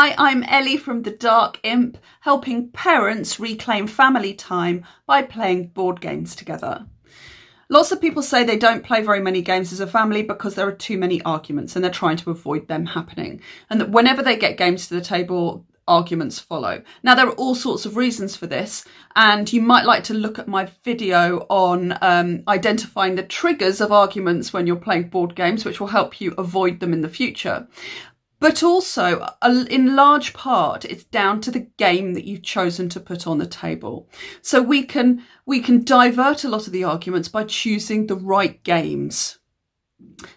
Hi, I'm Ellie from the Dark Imp, helping parents reclaim family time by playing board games together. Lots of people say they don't play very many games as a family because there are too many arguments and they're trying to avoid them happening. And that whenever they get games to the table, arguments follow. Now, there are all sorts of reasons for this, and you might like to look at my video on identifying the triggers of arguments when you're playing board games, which will help you avoid them in the future. But also, in large part, it's down to the game that you've chosen to put on the table. So we can divert a lot of the arguments by choosing the right games.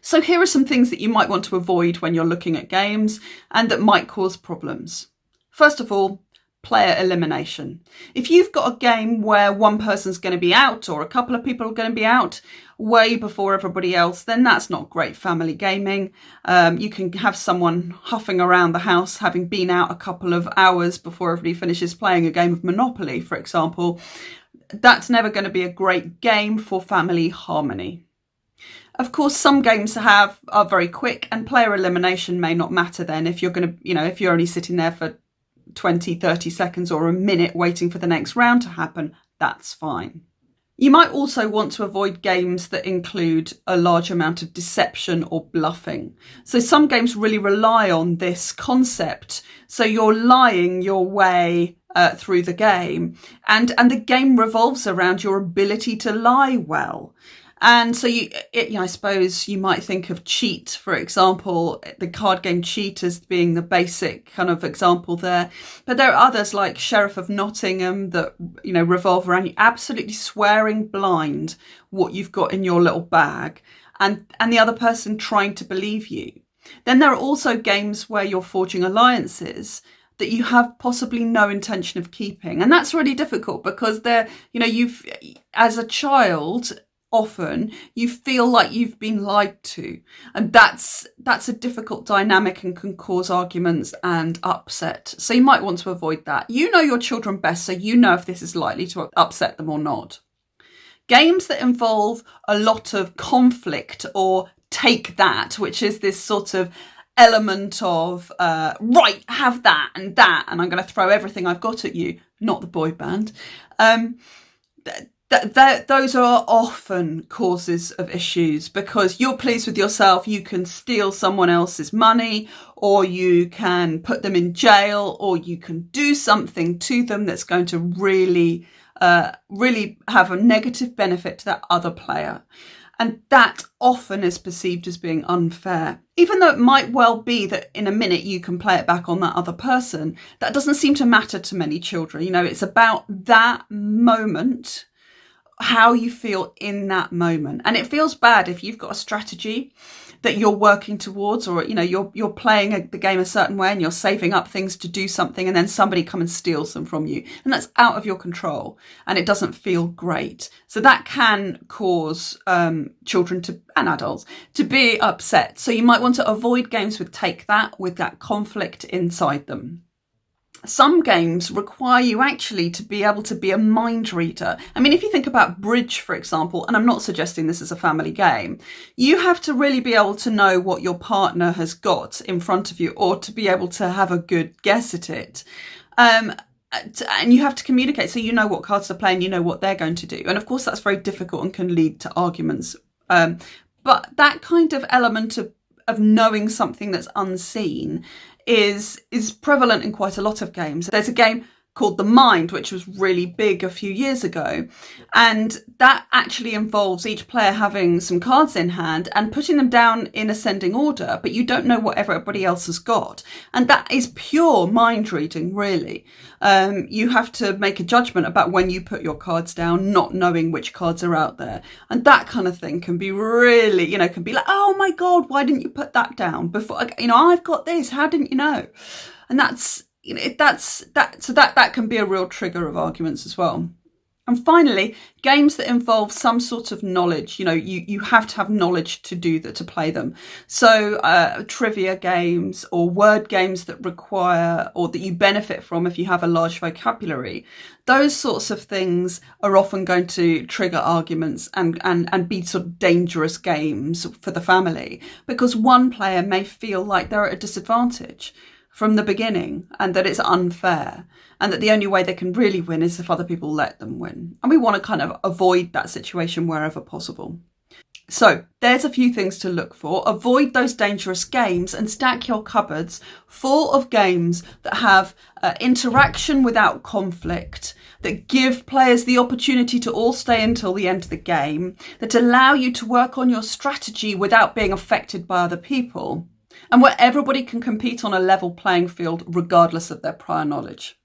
So here are some things that you might want to avoid when you're looking at games and that might cause problems. First of all, player elimination. If you've got a game where one person's going to be out or a couple of people are going to be out way before everybody else, then that's not great family gaming. You can have someone huffing around the house having been out a couple of hours before everybody finishes playing a game of Monopoly, for example. That's never going to be a great game for family harmony. Of course, some games are very quick, and player elimination may not matter then if you're going to, if you're only sitting there for 20, 30 seconds or a minute waiting for the next round to happen, that's fine. You might also want to avoid games that include a large amount of deception or bluffing. So some games really rely on this concept. So you're lying your way through the game, and the game revolves around your ability to lie well. And so I suppose you might think of Cheat, for example, the card game Cheat as being the basic kind of example there. But there are others like Sheriff of Nottingham that, revolve around you absolutely swearing blind what you've got in your little bag and the other person trying to believe you. Then there are also games where you're forging alliances that you have possibly no intention of keeping. And that's really difficult because you've, as a child, often you feel like you've been lied to, and that's a difficult dynamic and can cause arguments and upset. So you might want to avoid that. You know your children best, so you know if this is likely to upset them or not. Games that involve a lot of conflict or take that, which is this sort of element of right, have that, and I'm going to throw everything I've got at you, not the boy band. Those are often causes of issues because you're pleased with yourself. You can steal someone else's money, or you can put them in jail, or you can do something to them that's going to really have a negative benefit to that other player. And that often is perceived as being unfair. Even though it might well be that in a minute you can play it back on that other person, that doesn't seem to matter to many children. It's about that moment, how you feel in that moment. And it feels bad if you've got a strategy that you're working towards, or you're playing the game a certain way and you're saving up things to do something, and then somebody comes and steals them from you, and that's out of your control and it doesn't feel great. So that can cause children and adults to be upset. So you might want to avoid games with that conflict inside them. Some games require you actually to be able to be a mind reader. I mean, if you think about bridge, for example, and I'm not suggesting this is a family game, you have to really be able to know what your partner has got in front of you, or to be able to have a good guess at it. And you have to communicate, so you know what cards to play and you know what they're going to do. And of course, that's very difficult and can lead to arguments. But that kind of element of knowing something that's unseen is prevalent in quite a lot of games. There's a game called The Mind, which was really big a few years ago, and that actually involves each player having some cards in hand and putting them down in ascending order, but you don't know what everybody else has got, and that is pure mind reading, really. You have to make a judgment about when you put your cards down, not knowing which cards are out there, and that kind of thing can be really, can be like, oh my god, why didn't you put that down before? I've got this, how didn't you know? And that's that can be a real trigger of arguments as well. And finally, games that involve some sort of knowledge. You have to have knowledge to play them. So trivia games or word games that require, or that you benefit from if you have a large vocabulary. Those sorts of things are often going to trigger arguments and be sort of dangerous games for the family, because one player may feel like they're at a disadvantage. from the beginning, and that it's unfair, and that the only way they can really win is if other people let them win. And we want to kind of avoid that situation wherever possible. So there's a few things to look for. Avoid those dangerous games and stack your cupboards full of games that have interaction without conflict, that give players the opportunity to all stay until the end of the game, that allow you to work on your strategy without being affected by other people, and where everybody can compete on a level playing field regardless of their prior knowledge.